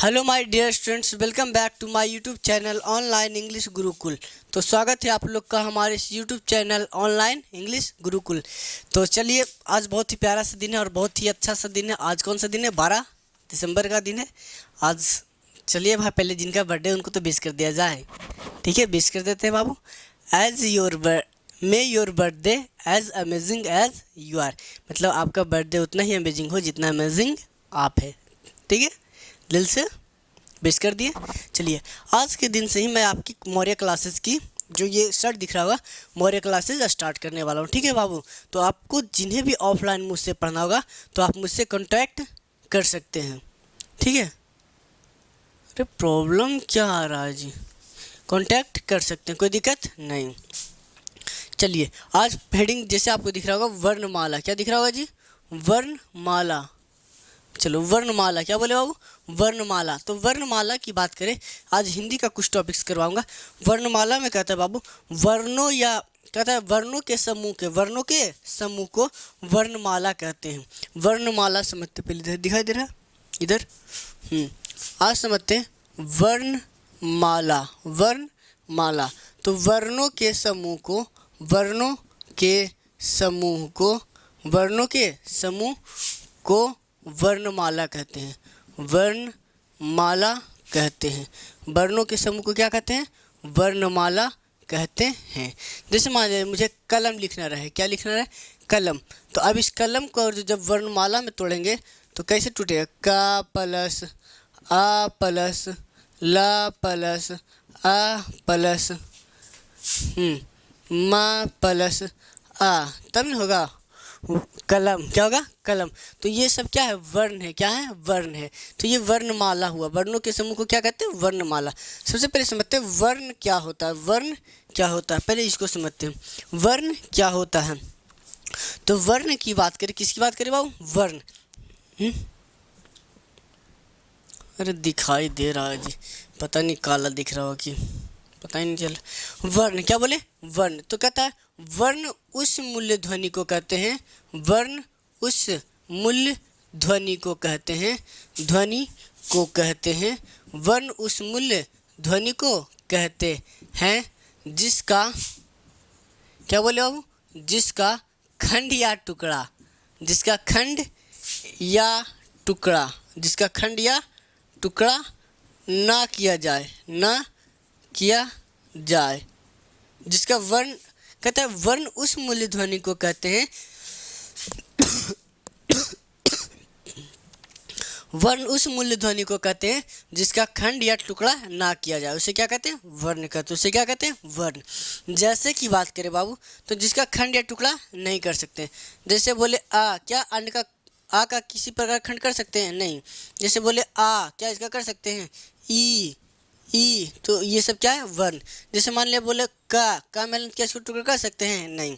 Hello my dear students, welcome back to my YouTube channel online English Gurukul. तो स्वागत है आप लोग का हमारे इस YouTube channel online English Gurukul. तो चलिए, आज बहुत ही प्यारा सा दिन है और बहुत ही अच्छा सा दिन है। आज कौन सा दिन है? 12 दिसंबर का दिन है आज। चलिए भाई, पहले जिनका बर्थडे है उनको तो विश कर दिया जाए। ठीक है, विश कर देते हैं बाबू। May your birthday as amazing as you are. मतलब आपका बर्थडे उतना ही अमेजिंग हो जितना अमेजिंग आप है। ठीक है, दिल से विश कर दिए। चलिए, आज के दिन से ही मैं आपकी मौर्य क्लासेस की जो ये शर्ट दिख रहा होगा, मौर्य क्लासेस स्टार्ट करने वाला हूँ। ठीक है बाबू, तो आपको जिन्हें भी ऑफलाइन मुझसे पढ़ना होगा तो आप मुझसे कांटेक्ट कर सकते हैं। ठीक है, अरे प्रॉब्लम क्या आ रहा है जी? कांटेक्ट कर सकते हैं, कोई दिक्कत नहीं। चलिए, आज हेडिंग जैसे आपको दिख रहा होगा वर्णमाला। क्या दिख रहा होगा जी? वर्णमाला। चलो, वर्णमाला क्या बोले बाबू? वर्णमाला। तो वर्णमाला की बात करें, आज हिंदी का कुछ टॉपिक्स करवाऊंगा। वर्णमाला में कहता है बाबू वर्णों, या कहता है वर्णों के समूह को वर्णमाला कहते हैं। वर्णमाला समझते, पहले इधर दिखाई दे रहा है, इधर। आज समझते हैं वर्णमाला। वर्णमाला तो वर्णों के समूह को वर्णमाला कहते हैं। वर्णमाला कहते हैं। वर्णों के समूह को क्या कहते हैं? वर्णमाला कहते हैं। जैसे मान लीजिए मुझे कलम लिखना रहे। क्या लिखना रहे? कलम। तो अब इस कलम को जब वर्णमाला में तोड़ेंगे तो कैसे टूटेगा? का प्लस आ प्लस ला प्लस आ प्लस मा प्लस आ, तब नहीं होगा कलम। क्या होगा? कलम। तो ये सब क्या है? वर्ण है। क्या है? वर्ण है। तो ये वर्णमाला हुआ। वर्णों के समूह को क्या कहते हैं? वर्णमाला। सबसे पहले समझते हैं वर्ण क्या होता है। वर्ण क्या होता है, पहले इसको समझते हैं। वर्ण क्या होता है? तो वर्ण की बात करें, किसकी बात करें बाबू? वर्ण। अरे दिखाई दे रहा है जी, पता नहीं काला दिख रहा हो कि पता ही नहीं चल। वर्ण क्या बोले? वर्ण। तो कहता है वर्ण उस मूल्य ध्वनि को कहते हैं। वर्ण उस मूल्य ध्वनि को कहते हैं। ध्वनि को कहते हैं। वर्ण उस मूल्य ध्वनि को कहते हैं जिसका, क्या बोले बाबू? जिसका खंड या टुकड़ा, जिसका खंड या टुकड़ा, जिसका खंड या टुकड़ा ना किया जाए, ना किया जाए। जिसका वर्ण, कहता है वर्ण उस मूल्य ध्वनि को कहते हैं वर्ण उस मूल्य ध्वनि को कहते हैं जिसका खंड या टुकड़ा ना किया जाए, उसे क्या कहते हैं? वर्ण कहते हैं। उसे क्या कहते हैं? वर्ण। जैसे कि बात करें बाबू, तो जिसका खंड या टुकड़ा नहीं कर सकते। जैसे बोले आ, क्या अन्न का आ का किसी प्रकार खंड कर सकते हैं? नहीं। जैसे बोले आ, क्या इसका कर सकते हैं? ई, तो ये सब क्या है? वर्ण। जैसे मान लिया बोले का मैंने क्या इसको टुकड़ा कर सकते हैं? नहीं।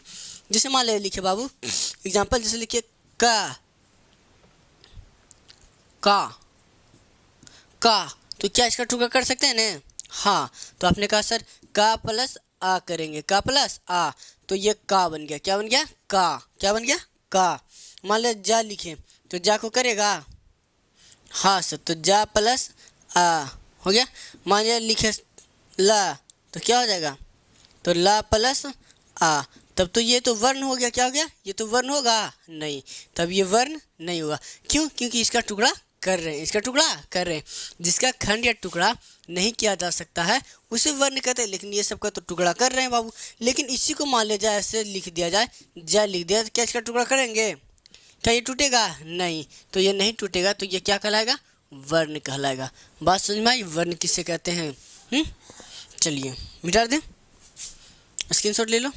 जैसे मान लिया लिखे बाबू एग्जाम्पल, जैसे लिखिए का, तो क्या इसका टुकड़ा कर सकते हैं ना? हाँ। तो आपने कहा सर का प्लस आ करेंगे, का प्लस आ, तो ये का बन गया। क्या बन गया? का। क्या बन गया? का। मान लिया जा लिखे, तो जा को करेगा? हाँ सर, तो जा प्लस आ हो गया। मान लिया लिखे ला, तो क्या हो जाएगा? तो ला प्लस आ, तब तो ये तो वर्ण हो गया। क्या हो गया? ये तो वर्ण होगा? नहीं, तब ये वर्ण नहीं होगा। क्यों? क्योंकि इसका टुकड़ा कर रहे हैं, इसका टुकड़ा कर रहे हैं। जिसका खंड या टुकड़ा नहीं किया जा सकता है उसे वर्ण कहते हैं, लेकिन ये सबका तो टुकड़ा कर रहे हैं बाबू। लेकिन इसी को मान लिया जाए, ऐसे लिख दिया जाए, जा लिख दिया, तो क्या इसका टुकड़ा करेंगे? क्या ये टूटेगा? नहीं। तो ये नहीं टूटेगा, तो ये क्या कहलाएगा? वर्ण कहलाएगा। बात समझ में आई? वर्ण किसे कहते हैं? चलिए मिटा दें, स्क्रीनशॉट ले लो।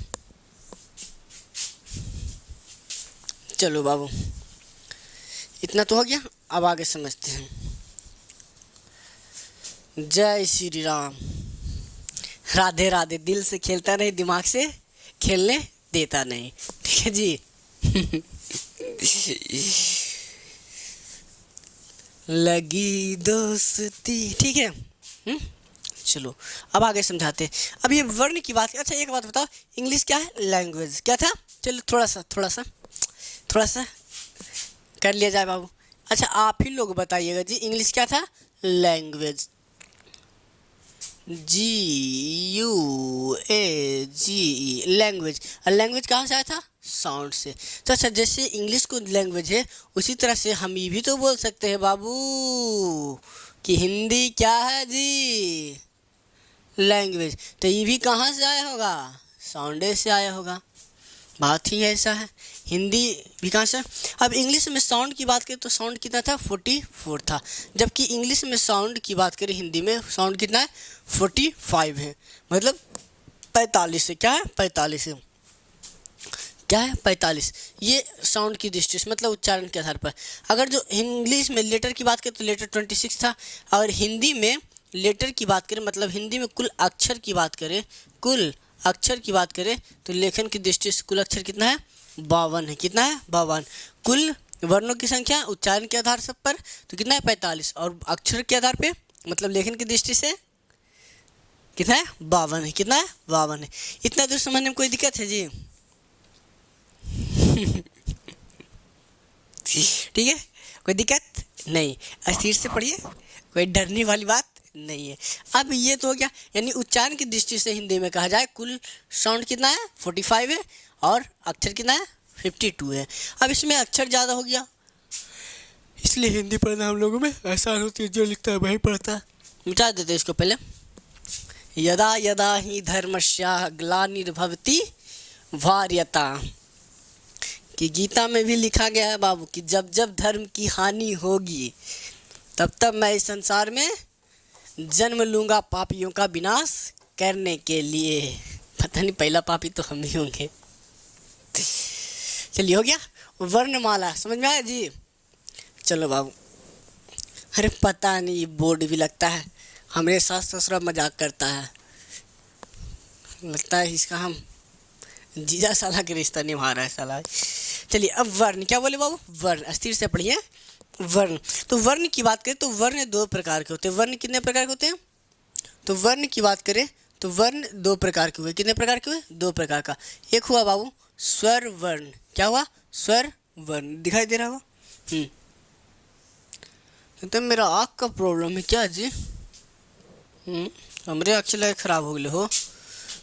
चलो बाबू, इतना तो हो गया। अब आगे समझते हैं। जय श्री राम। राधे राधे। दिल से खेलता नहीं, दिमाग से खेलने देता नहीं। ठीक है जी। लगी दोस्ती। ठीक है। चलो अब आगे समझाते हैं। अब ये वर्ण की बात। अच्छा एक बात बताओ, इंग्लिश क्या है? लैंग्वेज। क्या था? चलो थोड़ा सा कर लिया जाए बाबू। अच्छा आप ही लोग बताइएगा जी, इंग्लिश क्या था? Language, GUAGE language. और लैंग्वेज कहाँ से आया था? साउंड से। तो अच्छा, जैसे इंग्लिश को लैंग्वेज है उसी तरह से हम ये भी तो बोल सकते हैं बाबू कि हिंदी क्या है जी? लैंग्वेज। तो ये भी कहाँ से आया होगा? साउंड से आया होगा। बात ही ऐसा है। हिंदी भी कहाँ से? अब इंग्लिश में साउंड की बात करें तो साउंड कितना था? 44 था, जबकि इंग्लिश में साउंड की बात करें हिंदी में साउंड कितना है? 45 है, मतलब 45 है। क्या है? 45 है। क्या है? 45। ये साउंड की दृष्टि से, मतलब उच्चारण के आधार पर। अगर जो इंग्लिश में लेटर की बात करें तो लेटर 26 था, और हिंदी में लेटर की बात करें, मतलब हिंदी में कुल अक्षर की बात करें, कुल अक्षर की बात करें तो लेखन की दृष्टि से कुल अक्षर कितना है? 52 है। कितना है? 52। कुल वर्णों की संख्या उच्चारण के आधार सब पर तो कितना है? 45। और अक्षर के आधार पे मतलब लेखन की दृष्टि से कितना है? 52 है। कितना है? 52 है। इतना दूर समझने में कोई दिक्कत है जी? ठीक है, कोई दिक्कत नहीं। अस्थिर से पढ़िए, कोई डरने वाली बात नहीं है। अब ये तो हो गया, यानी उच्चारण की दृष्टि से हिंदी में कहा जाए कुल साउंड कितना है? 45 है, और अक्षर कितना है? 52 है। अब इसमें अक्षर ज़्यादा हो गया, इसलिए हिंदी पढ़ना हम लोगों में आसान होती है, जो लिखता है वही पढ़ता है। मिटा देते इसको पहले। यदा यदा ही धर्मस्य ग्लानिर्भवति भारयता, कि गीता में भी लिखा गया है बाबू कि जब जब धर्म की हानि होगी तब तब मैं इस संसार में जन्म लूँगा पापियों का विनाश करने के लिए। पता नहीं पहला पापी तो हम ही होंगे। चलिए, हो गया वर्णमाला, समझ में आया जी? चलो बाबू। अरे पता नहीं, बोर्ड भी लगता है, हमारे साथ ससुरा मजाक करता है, लगता है इसका हम जीजा साला के रिश्ता निभा रहा है साला। चलिए, अब वर्ण, क्या बोले बाबू? वर्ण। अस्थिर से पढ़िए। वर्ण। तो वर्ण की बात करें तो वर्ण 2 प्रकार के होते हैं। वर्ण कितने प्रकार के होते हैं? तो वर्ण की बात करें तो वर्ण 2 प्रकार के हुए। कितने प्रकार के हुए? 2 प्रकार का। एक हुआ बाबू स्वर वर्ण। क्या हुआ? स्वर वर्ण। दिखाई दे रहा होगा। तो मेरा आँख का प्रॉब्लम है क्या जी? हमारे अक्षर खराब हो गए हो।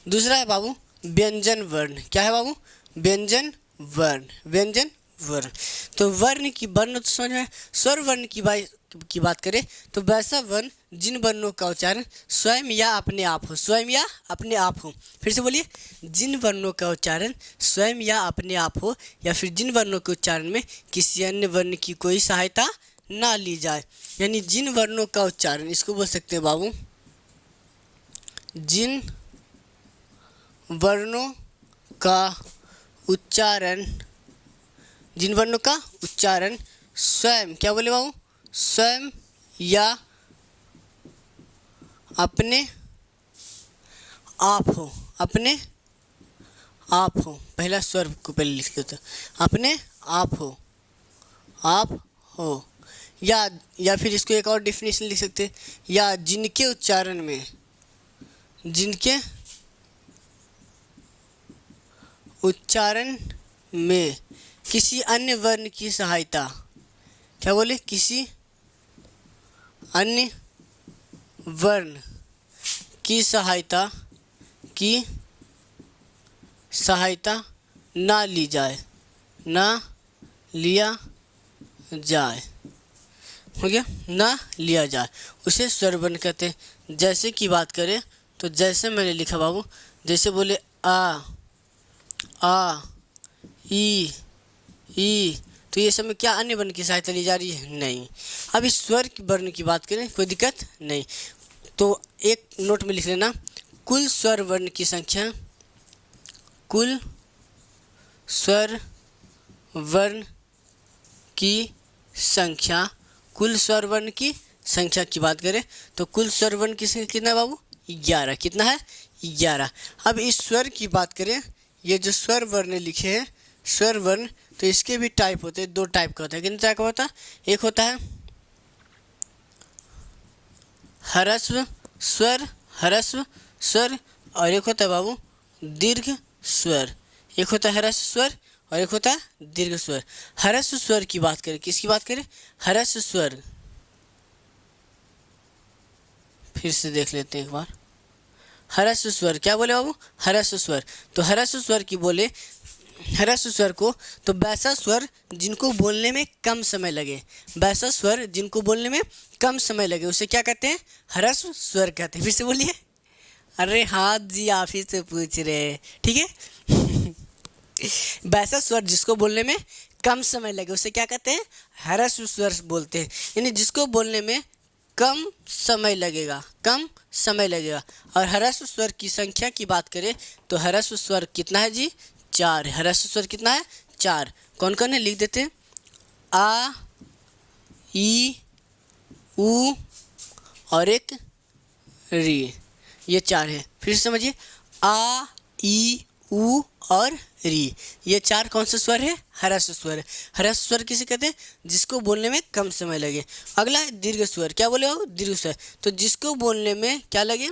दूसरा है बाबू व्यंजन वर्ण। क्या है बाबू? व्यंजन वर्ण। व्यंजन वर्ण। तो वर्ण की वर्ण तो समझ में। स्वर वर्ण की बात करें तो वैसा वर्ण जिन वर्णों का उच्चारण स्वयं या अपने आप हो। स्वयं या अपने आप हो। फिर से बोलिए, जिन वर्णों का उच्चारण स्वयं या अपने आप हो, या फिर जिन वर्णों के उच्चारण में किसी अन्य वर्ण की कोई सहायता ना ली जाए। यानी जिन वर्णों का उच्चारण, इसको बोल सकते हैं बाबू जिन वर्णों का उच्चारण, जिन वर्णों का उच्चारण स्वयं, क्या बोले बाबू? स्वयं या अपने आप हो। अपने आप हो। पहला स्वर को पहले लिख लेते, अपने आप हो। आप हो। या फिर इसको एक और डेफिनेशन लिख सकते, या जिनके उच्चारण में, जिनके उच्चारण में किसी अन्य वर्ण की सहायता, क्या बोले? किसी अन्य वर्ण की सहायता ना ली जाए, ना लिया जाए। हो गया? ना लिया जाए, उसे स्वर वर्ण कहते हैं। जैसे की बात करें तो जैसे मैंने लिखा बाबू, जैसे बोले आ ई, तो ये सब में क्या अन्य वर्ण की सहायता ली जा रही है? नहीं। अब इस स्वर वर्ण की बात करें, कोई दिक्कत नहीं। तो एक नोट में लिख लेना, कुल स्वर वर्ण की संख्या, कुल स्वर वर्ण की संख्या, कुल स्वर वर्ण की संख्या की बात करें तो कुल स्वर वर्ण की संख्या कितना है बाबू? 11। कितना है? 11। अब इस स्वर की बात करें, ये जो स्वर वर्ण लिखे हैं स्वर वर्ण, तो इसके भी टाइप होते हैं। 2 टाइप का होता है। कितने टाइप का होता है? एक होता है ह्रस्व स्वर, ह्रस्व स्वर, और एक होता है बाबू दीर्घ स्वर। एक होता है ह्रस्व स्वर और एक होता है दीर्घ स्वर। ह्रस्व स्वर की बात करें, किसकी बात करें? ह्रस्व स्वर, फिर से देख लेते हैं एक बार। ह्रस्व स्वर, क्या बोले बाबू? ह्रस्व स्वर। तो ह्रस्व स्वर की बोले, ह्रस्व स्वर को तो वैसा स्वर जिनको बोलने में कम समय लगे, वैसा स्वर जिनको बोलने में कम समय लगे उसे क्या कहते हैं? ह्रस्व स्वर कहते हैं। फिर से बोलिए। अरे हाँ जी, आप ही से पूछ रहे हैं, ठीक है। वैसा स्वर जिसको बोलने में कम समय लगे उसे क्या कहते हैं? ह्रस्व स्वर बोलते हैं। यानी जिसको बोलने में कम समय लगेगा, कम समय लगेगा। और ह्रस्व स्वर की संख्या की बात करें तो ह्रस्व स्वर कितना है जी? 4। ह्रस्व स्वर कितना है? 4। कौन कौन है लिख देते हैं। आ, ई, उ और एक री, ये 4 है। फिर समझिए, आ, ई, उ और री, ये 4 कौन सा स्वर है? ह्रस्व स्वर है। ह्रस्व स्वर किसे कहते हैं? जिसको बोलने में कम समय लगे। अगला है दीर्घ स्वर, क्या बोले हो? दीर्घ स्वर। तो जिसको बोलने में क्या लगे?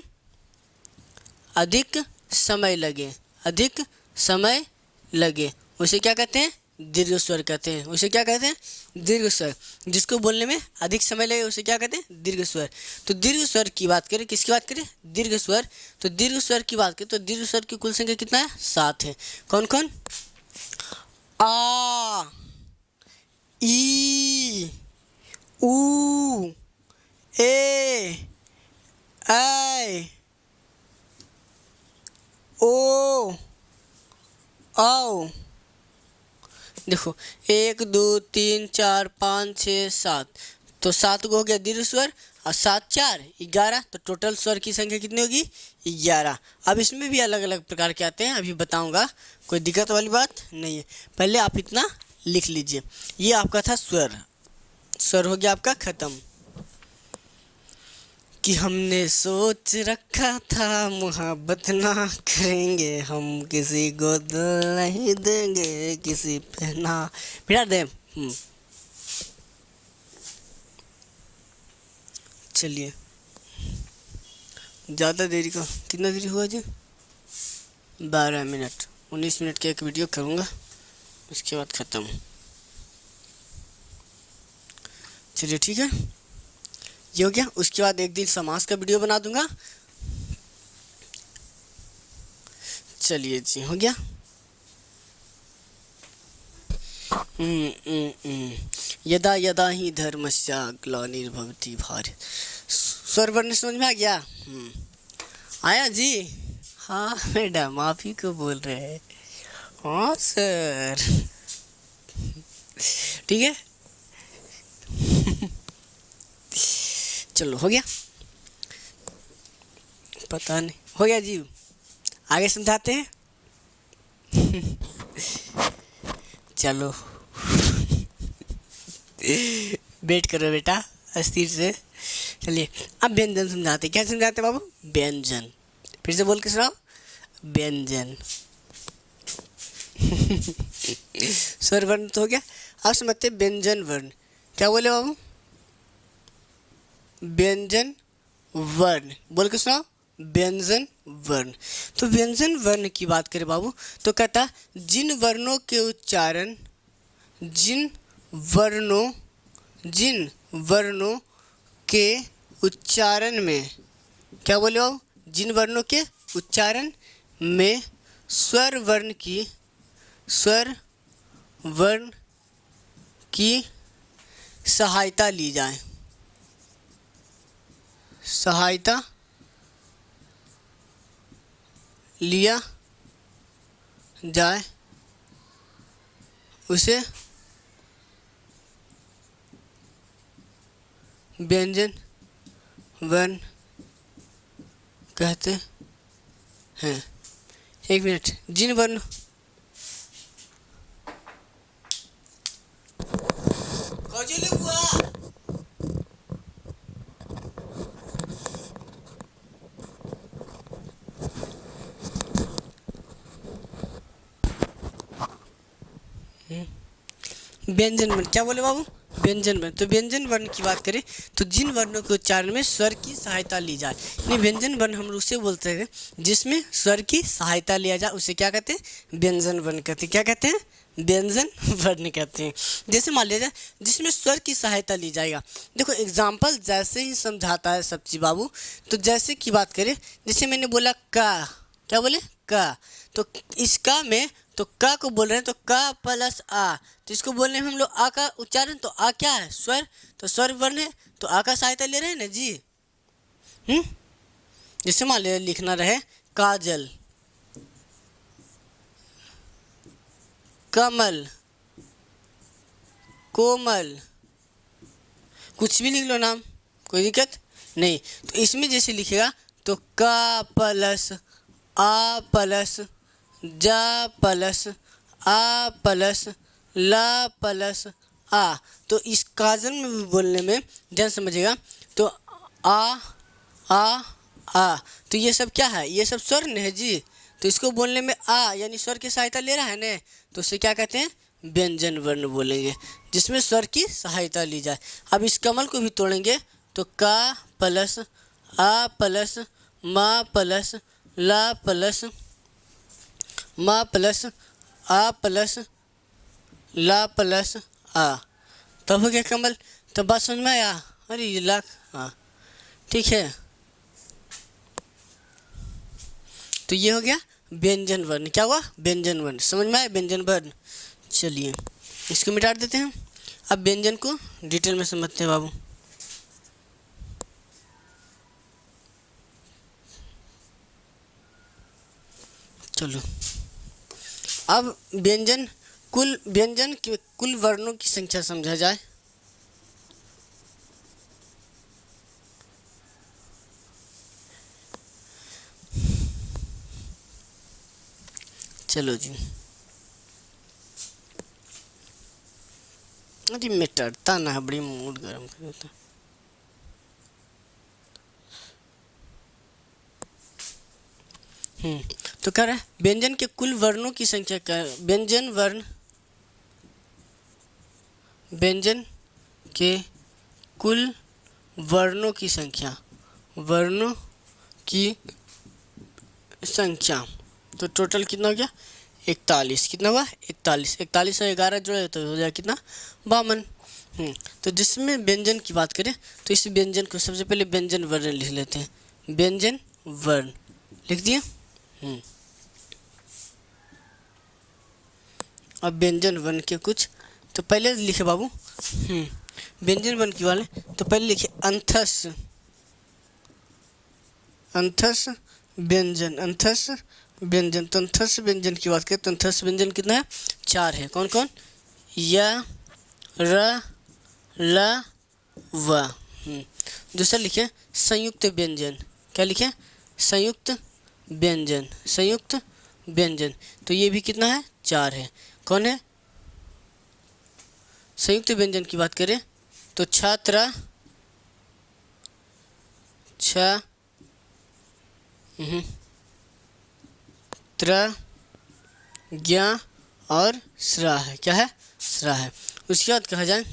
अधिक समय लगे, अधिक समय लगे उसे क्या कहते हैं? दीर्घ स्वर कहते हैं। उसे क्या कहते हैं? दीर्घ स्वर। जिसको बोलने में अधिक समय लगे उसे क्या कहते हैं? दीर्घ स्वर। तो दीर्घ स्वर की बात करें, किसकी बात करें? दीर्घ स्वर। तो दीर्घ स्वर की बात करें तो दीर्घ स्वर की कुल संख्या कितना है? 7 है। कौन कौन? आ, ई, उ, ए, ऐ, ओ, औ। देखो 1 2 3 4 5 6 7, तो 7 को हो गया दीर्घ स्वर और 7 4 11, तो टोटल स्वर की संख्या कितनी होगी? 11। अब इसमें भी अलग अलग प्रकार के आते हैं, अभी बताऊंगा, कोई दिक्कत वाली बात नहीं है। पहले आप इतना लिख लीजिए। ये आपका था स्वर, स्वर हो गया आपका खत्म। कि हमने सोच रखा था मोहब्बत ना करेंगे हम, किसी को दिल नहीं देंगे, किसी पे ना बिठा दे। चलिए, ज़्यादा देरी का, कितना देरी हुआ जी? 12 मिनट। 19 मिनट की एक वीडियो करूँगा, उसके बाद ख़त्म। चलिए ठीक है, ये हो गया। उसके बाद एक दिन समास का वीडियो बना दूंगा। चलिए जी, हो गया। यदा यदा ही धर्मस्य ग्लानिर्भवति भारत। स्वर वर्ण समझ में आ गया? आया जी? हाँ मैडम, आप ही को बोल रहे हैं। हाँ सर, ठीक है। चलो, हो गया? पता नहीं, हो गया जी। आगे समझाते हैं। चलो, वेट करो बेटा, अस्थिर से। चलिए, अब व्यंजन समझाते। क्या समझाते बाबू? व्यंजन। फिर से बोल के सुनाओ। व्यंजन। स्वर वर्ण तो हो गया, अब समझते व्यंजन वर्ण। क्या बोले बाबू? व्यंजन वर्ण, बोल के सुनाओ। व्यंजन वर्ण। तो व्यंजन वर्ण की बात करें बाबू तो कहता जिन वर्णों के उच्चारण, जिन वर्णों के उच्चारण में, क्या बोले बाबू? जिन वर्णों के उच्चारण में स्वर वर्ण की सहायता ली जाए, सहायता लिया जाए उसे व्यंजन वर्ण कहते हैं। एक मिनट, जिन वर्ण व्यंजन वर्ण, क्या बोले बाबू? व्यंजन वर्ण। तो व्यंजन वर्ण की बात करें तो जिन वर्णों के उच्चारण में स्वर की सहायता ली जाए, यानी व्यंजन वर्ण हम उसे बोलते हैं जिसमें स्वर की सहायता लिया जाए, उसे क्या कहते हैं? व्यंजन वर्ण कहते हैं। क्या कहते हैं? व्यंजन वर्ण कहते हैं। जैसे मान लिया जाए जिसमें स्वर की सहायता ली जाएगा। देखो एग्जाम्पल जैसे ही समझाता है सब्जी बाबू। तो जैसे की बात करें, जैसे मैंने बोला का, क्या बोले? का। तो इस का में तो का को बोल रहे हैं तो का प्लस आ, तो इसको बोलने में हम लोग आ का उच्चारण, तो आ क्या है? स्वर। तो स्वर वर्ण है तो आ का सहायता ले रहे हैं ना जी। जैसे मान लिया लिखना रहे काजल, कमल, कोमल, कुछ भी लिख लो नाम, कोई दिक्कत नहीं। तो इसमें जैसे लिखेगा तो का प्लस आ प्लस जा प्लस आ प्लस ला प्लस आ, तो इस काजल में भी बोलने में ध्यान समझिएगा तो आ आ आ, तो ये सब क्या है? ये सब स्वर है जी। तो इसको बोलने में आ यानी स्वर की सहायता ले रहा है ना, तो उसे क्या कहते हैं? व्यंजन वर्ण बोलेंगे, जिसमें स्वर की सहायता ली जाए। अब इस कमल को भी तोड़ेंगे तो का प्लस आ प्लस मा प्लस ला प्लस मा प्लस आ प्लस ला प्लस आ, तब हो गया कमल। तब बात समझ में आया? अरे ये लाख, हाँ ठीक है। तो ये हो गया व्यंजन वर्ण। क्या हुआ? व्यंजन वर्ण। समझ में आया व्यंजन वर्ण? चलिए इसको मिटा देते हैं। अब व्यंजन को डिटेल में समझते हैं बाबू। चलो अब व्यंजन के कुल वर्णों की संख्या समझा जाए। चलो जी, अरे मैं डरता ना, बड़ी मूड गर्म कर देता। तो कह रहा है व्यंजन के कुल वर्णों की संख्या क्या? व्यंजन के कुल वर्णों की संख्या, वर्णों की संख्या, तो टोटल कितना हो गया? 41। कितना हुआ? 41। 41 और 11 जोड़े तो हो जाएगा कितना? 52। तो जिसमें व्यंजन की बात करें तो इस व्यंजन को सबसे पहले व्यंजन वर्ण लिख लेते हैं। व्यंजन वर्ण लिख दिए। अब व्यंजन वर्ण के कुछ तो पहले लिखे बाबू। व्यंजन वर्ण की वाले तो पहले लिखे अंथस, अंथस व्यंजन, अंथस व्यंजन। तो अंथस व्यंजन की बात करें तो अंथस व्यंजन कितना है? 4 है। कौन कौन? या, र, ल, व। दूसरा लिखे संयुक्त व्यंजन। क्या लिखे? संयुक्त व्यंजन, संयुक्त व्यंजन। तो ये भी कितना है? 4 है। कौन है? संयुक्त व्यंजन की बात करें तो छात्र, छ, त्र, ज्ञा और स्रा है। क्या है? स्रा है। उसके बाद कहा जाए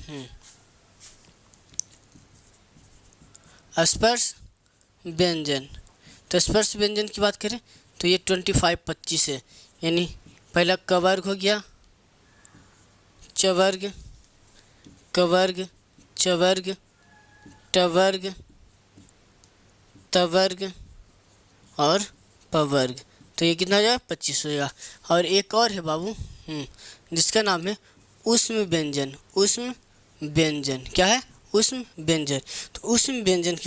स्पर्श व्यंजन। तो स्पर्श व्यंजन की बात करें तो ये 25 है। यानी पहला क वर्ग हो गया, च वर्ग, क वर्ग, च वर्ग, ट वर्ग, त वर्ग और प वर्ग। तो ये कितना हो जाएगा? 25 हो जाएगा। और एक और है बाबू जिसका नाम है ऊष्म व्यंजन। ऊष्म व्यंजन क्या है? ऊष्म व्यंजन। तो ऊष्म व्यंजन